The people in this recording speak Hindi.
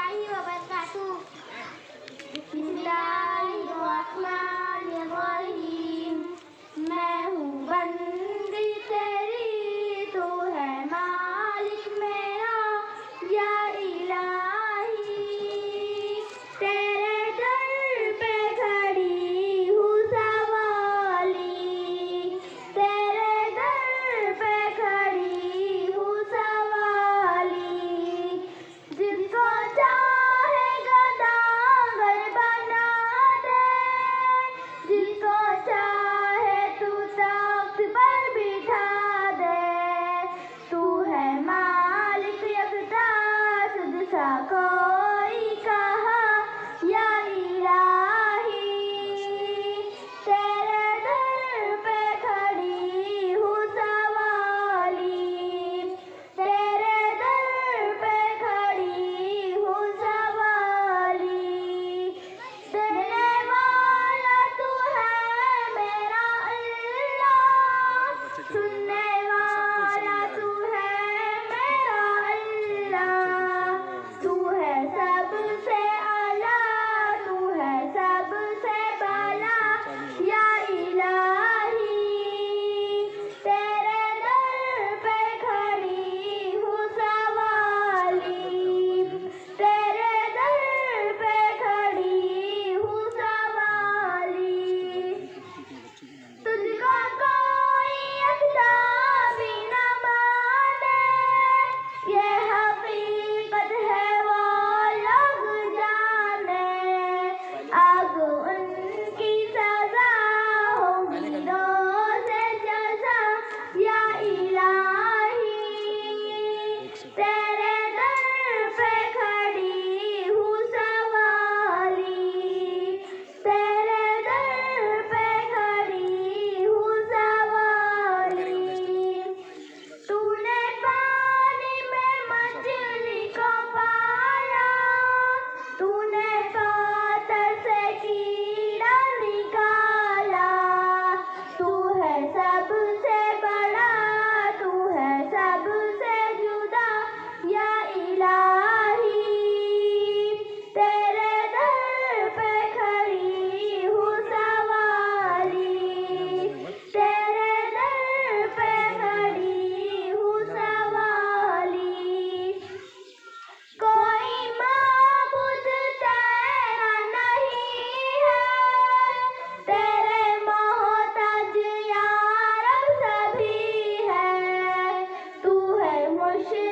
वरहमतुल्लाहि वबरकातुहू। बिस्मिल्लाहिर्रहमानिर्रहीम। मैं हूँ बंदी तेरी, तू है मालिक मेरा या इलाही। तेरे दर पे खड़ी हूँ सवाली, तेरे दर पे खड़ी हूँ सवाली। जिसको चाहे गदागर बना दे, जिसको चाहे तू तख्त पर बिठा दे। तू है मालिक यकता, तुझसा कोई कहा या इलाही। तेरे दर पे खड़ी हूँ सवाली, तेरे दर पे खड़ी हूँ सवाली। देने वाला तू है मेरा अल्लाह, सुनने वाला तू है मेरा अल्लाह। तू है सबसे आला, तू है सबसे बाला या इलाही। तेरे दर पे खड़ी हूँ सवाली, तेरे दर पे खड़ी हूँ सवाली। तुझको कोई यकता भी न माने, ये हकीकत है वो लोग जाने। आग उनकी सजा होगी रोज़े जज़ा या इलाही। तेरे दर पे खड़ी हूँ सवाली, तेरे दर पे खड़ी हूँ सवाली। तूने पानी में मछली को पाला, तूने कातर से कीड़ा निकाला। तू है सबसे बड़ा, तू है सबसे जुदा या इलाही। तेरे दर पे खड़ी हूँ सवाली, तेरे दर पे खड़ी हूँ सवाली। कोई माबूद तेरा नहीं है, तेरे मोहताज या रब सभी है। तू है मुश्किल